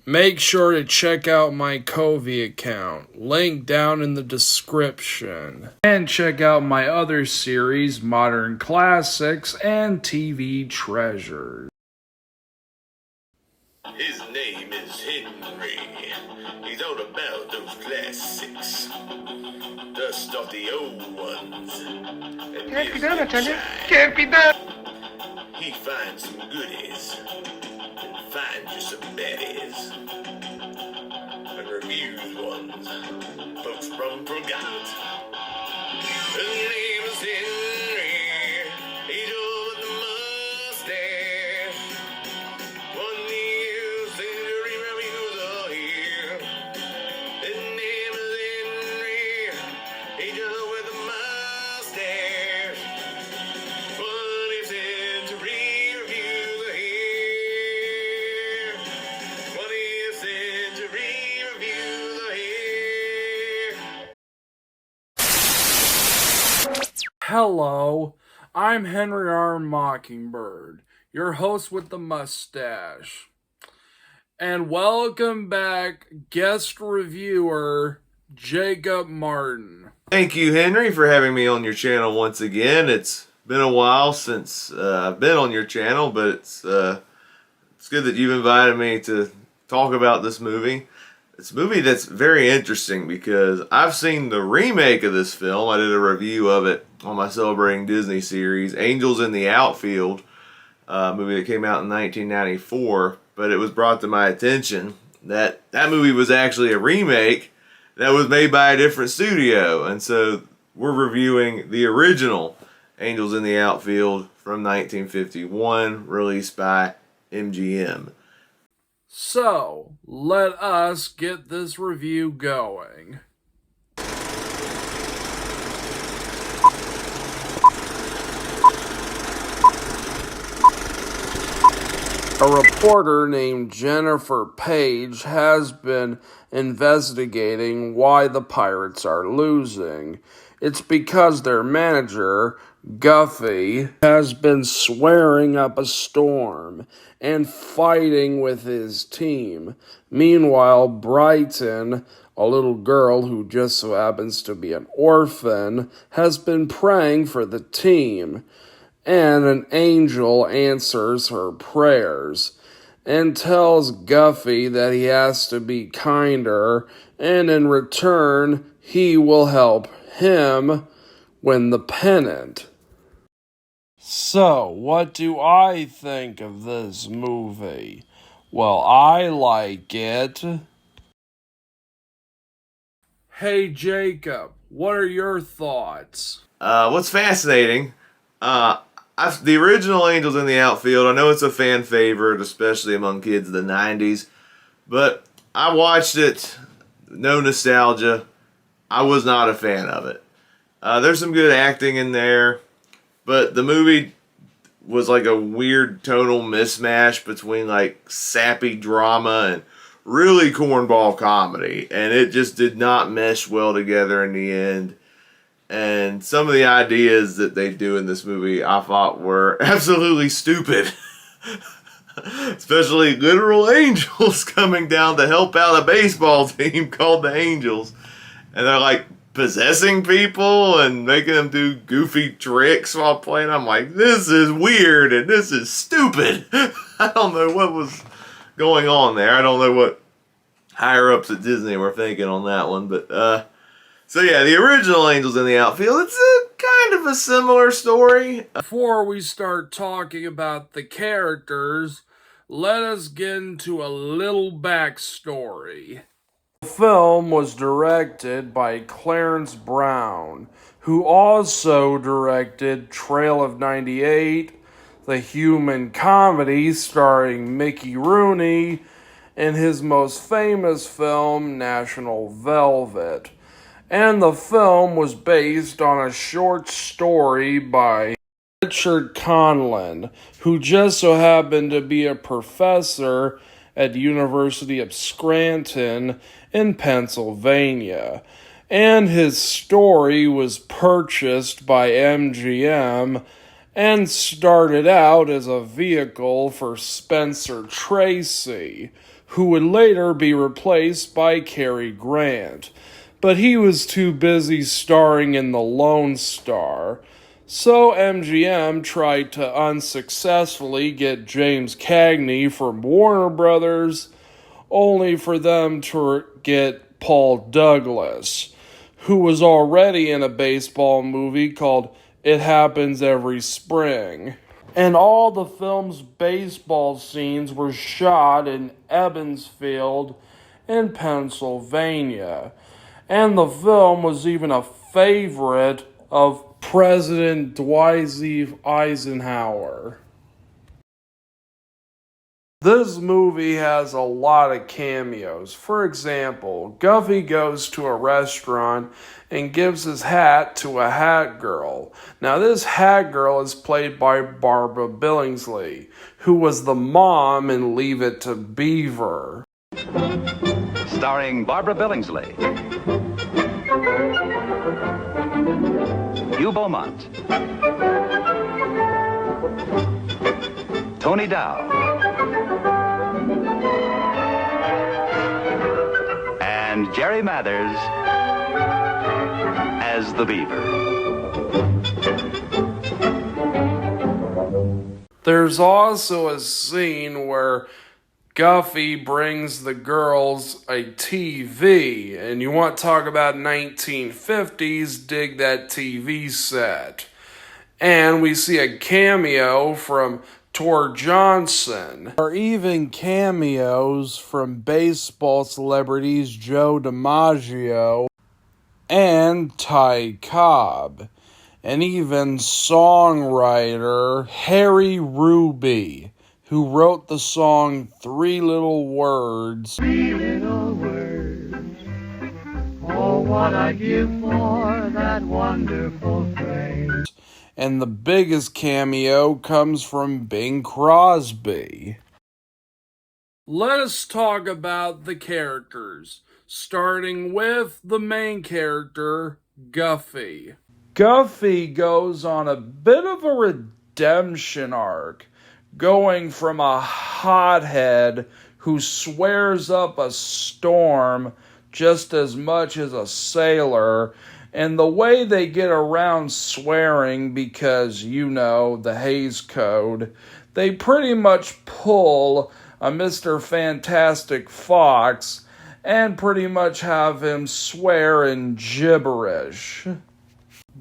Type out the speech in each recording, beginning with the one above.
Make sure to check out my Covey account, link down in the description. And check out my other series, Modern Classics and TV Treasures. His name is Henry. He's all about those classics. Dust off the old ones. And Can't be done, gives them Lieutenant. shine. Can't be done. He finds some goodies and finds you some baddies and reviews ones folks from God. His name is Henry. He's over the mustache. 1 year century reviews are here. His name is Henry. He's over the mustache. 20th century reviews are here. 20th century reviews are here. Hello, I'm Henry R. Mockingbird, your host with the mustache. And welcome back, guest reviewer Jacob Martin. Thank you, Henry, for having me on your channel once again. It's been a while since I've been on your channel, but it's good that you've invited me to talk about this movie. It's a movie that's very interesting because I've seen the remake of this film. I did a review of it on my Celebrating Disney series, Angels in the Outfield, movie that came out in 1994. But it was brought to my attention that that movie was actually a remake that was made by a different studio. And so we're reviewing the original Angels in the Outfield from 1951, released by MGM. So, let us get this review going. A reporter named Jennifer Page has been investigating why the Pirates are losing. It's because their manager, Guffey, has been swearing up a storm and fighting with his team. Meanwhile, Brighton, a little girl who just so happens to be an orphan, has been praying for the team. And an angel answers her prayers and tells Guffey that he has to be kinder, and in return, he will help him win the pennant. So, what do I think of this movie? Well, I like it. Hey, Jacob, what are your thoughts? What's fascinating, the original Angels in the Outfield, I know it's a fan favorite, especially among kids of the 90s, but I watched it, no nostalgia. I was not a fan of it. There's some good acting in there, but the movie was like a weird tonal mismatch between like sappy drama and really cornball comedy, and it just did not mesh well together in the end. And some of the ideas that they do in this movie I thought were absolutely stupid. Especially literal angels coming down to help out a baseball team called the Angels. And they're like possessing people and making them do goofy tricks while playing. I'm like, this is weird and this is stupid. I don't know what was going on there. I don't know what higher ups at Disney were thinking on that one. But, so yeah, the original Angels in the Outfield, it's a kind of a similar story. Before we start talking about the characters, let us get into a little backstory. The film was directed by Clarence Brown, who also directed Trail of 98, the human comedy starring Mickey Rooney, and his most famous film, National Velvet. And the film was based on a short story by Richard Conlon, who just so happened to be a professor at the University of Scranton in Pennsylvania. And his story was purchased by MGM and started out as a vehicle for Spencer Tracy, who would later be replaced by Cary Grant. But he was too busy starring in The Lone Star, so MGM tried to unsuccessfully get James Cagney from Warner Brothers, only for them to get Paul Douglas, who was already in a baseball movie called It Happens Every Spring. And all the film's baseball scenes were shot in Evansfield in Pennsylvania. And the film was even a favorite of President Dwight Eisenhower. This movie has a lot of cameos. For example, Guffey goes to a restaurant and gives his hat to a hat girl. Now, this hat girl is played by Barbara Billingsley, who was the mom in Leave It to Beaver. Starring Barbara Billingsley, Hugh Beaumont, Tony Dow, and Jerry Mathers as the Beaver. There's also a scene where Guffey brings the girls a TV, and you want to talk about 1950s, dig that TV set. And we see a cameo from Tor Johnson. There are even cameos from baseball celebrities Joe DiMaggio and Ty Cobb, and even songwriter Harry Ruby, who wrote the song Three Little Words. Three little words, oh, what I'd give for that wonderful phrase. And the biggest cameo comes from Bing Crosby. Let us talk about the characters, starting with the main character, Guffey. Guffey goes on a bit of a redemption arc, going from a hothead who swears up a storm just as much as a sailor, and the way they get around swearing, because, you know, the Hays Code, they pretty much pull a Mr. Fantastic Fox and pretty much have him swear in gibberish.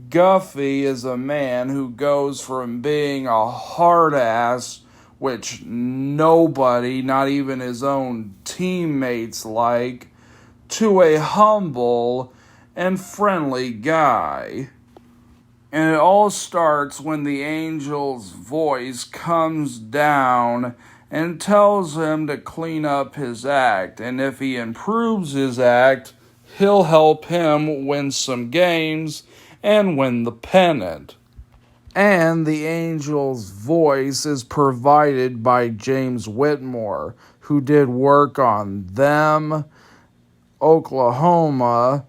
Guffey is a man who goes from being a hard ass, which nobody, not even his own teammates, like, to a humble and friendly guy. And it all starts when the angel's voice comes down and tells him to clean up his act, and if he improves his act, he'll help him win some games and win the pennant. And the angel's voice is provided by James Whitmore, who did work on Them, Oklahoma,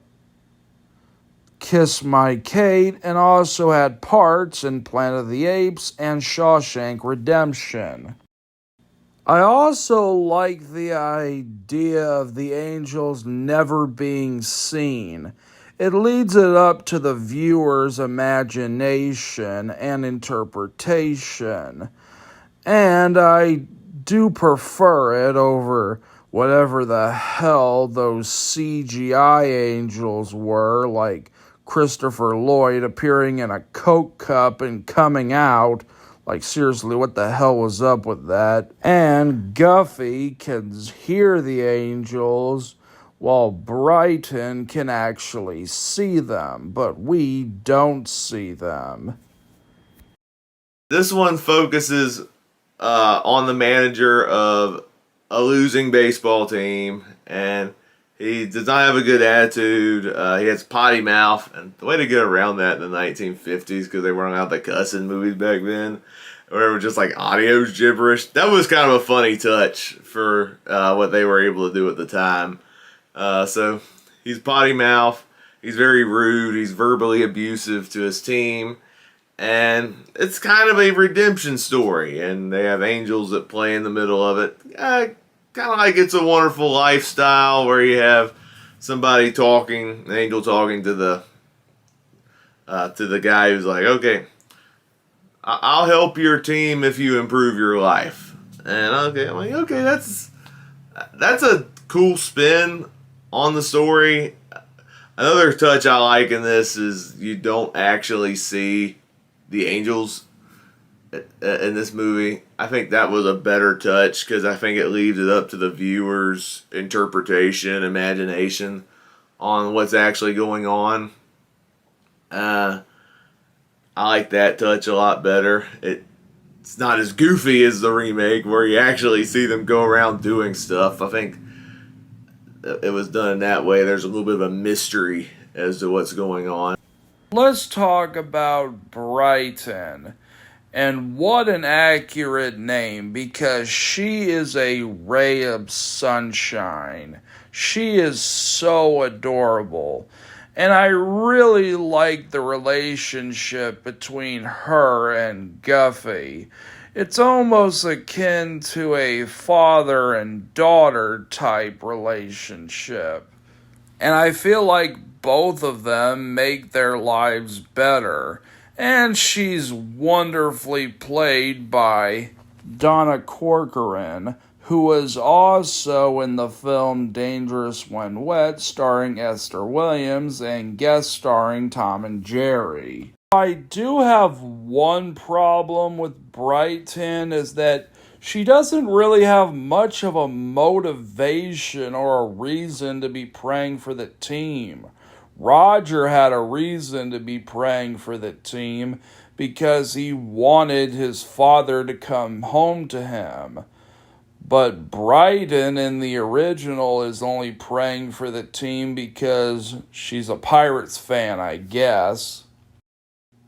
Kiss My Kate, and also had parts in Planet of the Apes and Shawshank Redemption. I also like the idea of the angels never being seen. It leads it up to the viewer's imagination and interpretation. And I do prefer it over whatever the hell those CGI angels were, like Christopher Lloyd appearing in a Coke cup and coming out. Like, seriously, what the hell was up with that? And Guffey can hear the angels, while Brighton can actually see them, but we don't see them. This one focuses on the manager of a losing baseball team, and he does not have a good attitude. He has potty mouth, and the way to get around that in the 1950s, because they weren't out the cussing movies back then, or it was just like audio gibberish. That was kind of a funny touch for what they were able to do at the time. So he's potty mouth. He's very rude. He's verbally abusive to his team. And it's kind of a redemption story, and they have angels that play in the middle of it. Kind of like It's a Wonderful Lifestyle, where you have somebody talking, an angel talking to the guy who's like, okay, I'll help your team if you improve your life. And okay, I'm like, okay, that's a cool spin on the story. Another touch I like in this is you don't actually see the angels in this movie. I think that was a better touch because I think it leaves it up to the viewer's interpretation, imagination on what's actually going on. I like that touch a lot better. It's not as goofy as the remake where you actually see them go around doing stuff. I think it was done in that way. There's a little bit of a mystery as to what's going on. Let's talk about Brighton. And what an accurate name, because she is a ray of sunshine. She is so adorable. And I really like the relationship between her and Guffey. It's almost akin to a father and daughter type relationship. And I feel like both of them make their lives better. And she's wonderfully played by Donna Corcoran, who was also in the film Dangerous When Wet, starring Esther Williams and guest starring Tom and Jerry. I do have one problem with Brighton, is that she doesn't really have much of a motivation or a reason to be praying for the team. Roger had a reason to be praying for the team because he wanted his father to come home to him. But Brighton in the original is only praying for the team because she's a Pirates fan, I guess.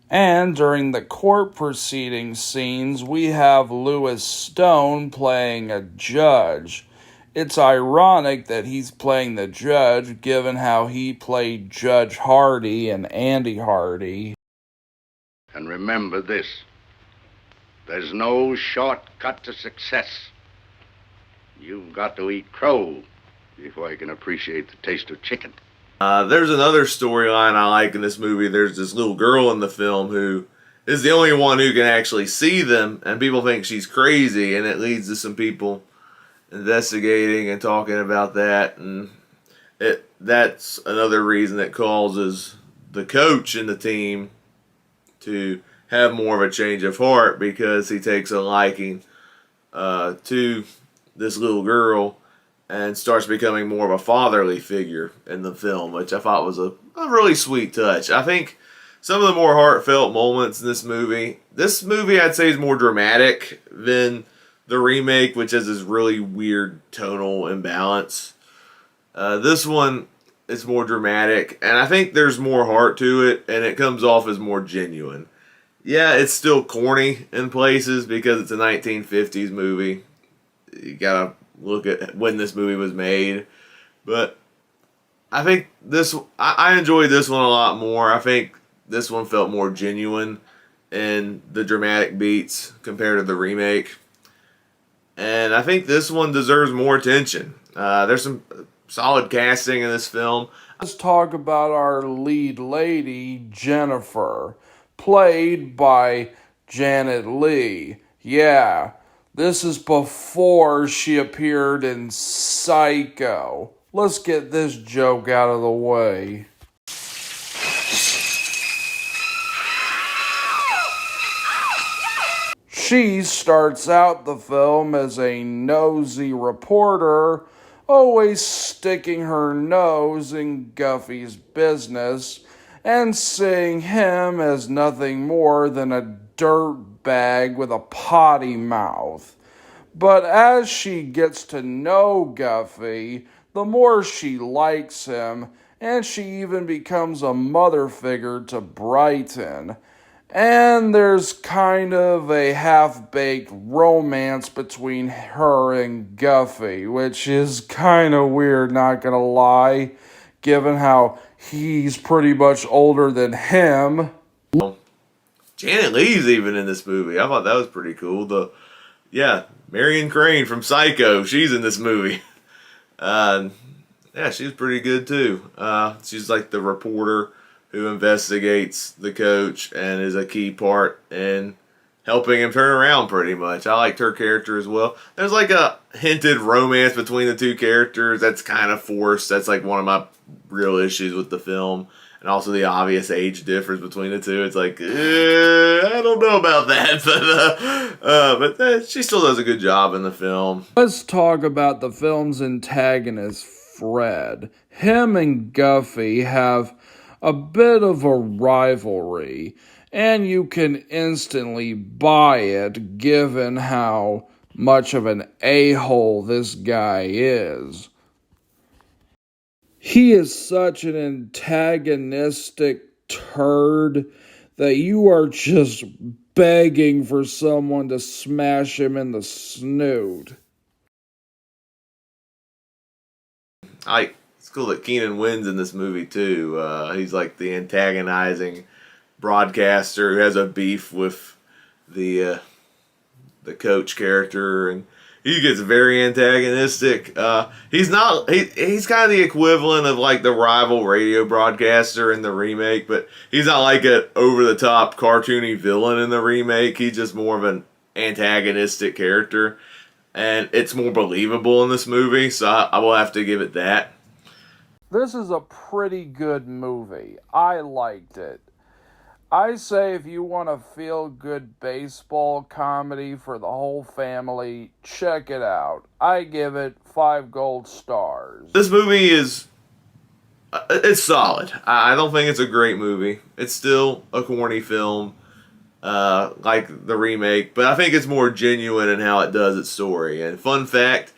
And during the court proceeding scenes, we have Lewis Stone playing a judge. It's ironic that he's playing the judge, given how he played Judge Hardy and Andy Hardy. And remember this, there's no shortcut to success. You've got to eat crow before you can appreciate the taste of chicken. There's another storyline I like in this movie. There's this little girl in the film who is the only one who can actually see them, and people think she's crazy, and it leads to some people investigating and talking about that, and that's another reason that causes the coach in the team to have more of a change of heart, because he takes a liking to this little girl and starts becoming more of a fatherly figure in the film, which I thought was a really sweet touch. I think some of the more heartfelt moments in this movie I'd say is more dramatic than the remake, which has this really weird tonal imbalance. This one is more dramatic, and I think there's more heart to it, and it comes off as more genuine. Yeah, it's still corny in places because it's a 1950s movie. You gotta look at when this movie was made. But I think I enjoyed this one a lot more. I think this one felt more genuine in the dramatic beats compared to the remake. And I think this one deserves more attention. There's some solid casting in this film. Let's talk about our lead lady, Jennifer, played by Janet Leigh. Yeah, this is before she appeared in Psycho. Let's get this joke out of the way. She starts out the film as a nosy reporter, always sticking her nose in Guffey's business and seeing him as nothing more than a dirtbag with a potty mouth. But as she gets to know Guffey, the more she likes him, and she even becomes a mother figure to Brighton. And there's kind of a half-baked romance between her and Guffey, which is kind of weird, not gonna lie, given how he's pretty much older than him. Janet Leigh's even in this movie. I thought that was pretty cool. Marion Crane from Psycho, she's in this movie. Yeah, she's pretty good too. She's like the reporter who investigates the coach and is a key part in helping him turn around pretty much. I liked her character as well. There's like a hinted romance between the two characters that's kind of forced. That's like one of my real issues with the film. And also the obvious age difference between the two. It's like, I don't know about that. But she still does a good job in the film. Let's talk about the film's antagonist, Fred. Him and Guffey have a bit of a rivalry, and you can instantly buy it given how much of an a-hole this guy is. He is such an antagonistic turd that you are just begging for someone to smash him in the snoot. It's cool that Keenan Wynn's in this movie too. He's like the antagonizing broadcaster who has a beef with the coach character, and he gets very antagonistic. He's kind of the equivalent of like the rival radio broadcaster in the remake, but he's not like an over the top cartoony villain in the remake. He's just more of an antagonistic character, and it's more believable in this movie, so I will have to give it that. This is a pretty good movie. I liked it. I say if you want a feel-good baseball comedy for the whole family, check it out. I give it 5 gold stars. This movie it's solid. I don't think it's a great movie. It's still a corny film, like the remake, but I think it's more genuine in how it does its story. And fun fact,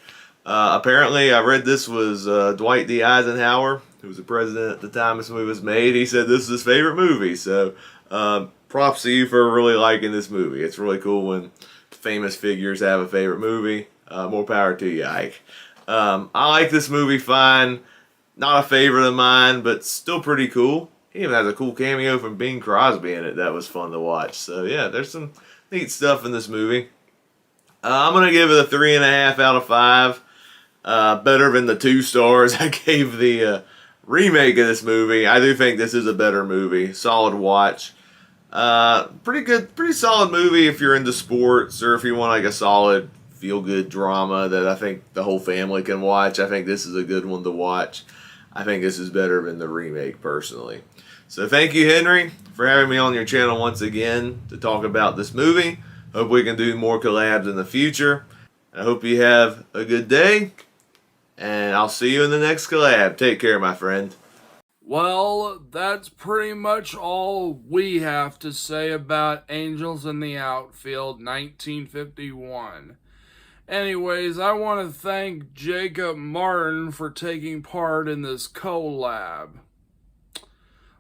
apparently I read this was Dwight D. Eisenhower, who was the president at the time this movie was made. He said this is his favorite movie, so props to you for really liking this movie. It's really cool when famous figures have a favorite movie. More power to you, Ike. I like this movie fine. Not a favorite of mine, but still pretty cool. He even has a cool cameo from Bing Crosby in it that was fun to watch. So yeah, there's some neat stuff in this movie. I'm going to give it a 3.5 out of 5. Better than the 2 stars I gave the remake of this movie. I do think this is a better movie. Solid watch. Pretty good, pretty solid movie if you're into sports or if you want like a solid feel-good drama that I think the whole family can watch. I think this is a good one to watch. I think this is better than the remake, personally. So thank you, Henry, for having me on your channel once again to talk about this movie. Hope we can do more collabs in the future. I hope you have a good day, and I'll see you in the next collab. Take care, my friend. Well, that's pretty much all we have to say about Angels in the Outfield 1951. Anyways, I want to thank Jacob Martin for taking part in this collab.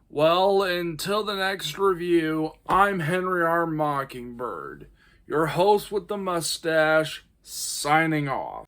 Well, until the next review, I'm Henry R. Mockingbird, your host with the mustache, signing off.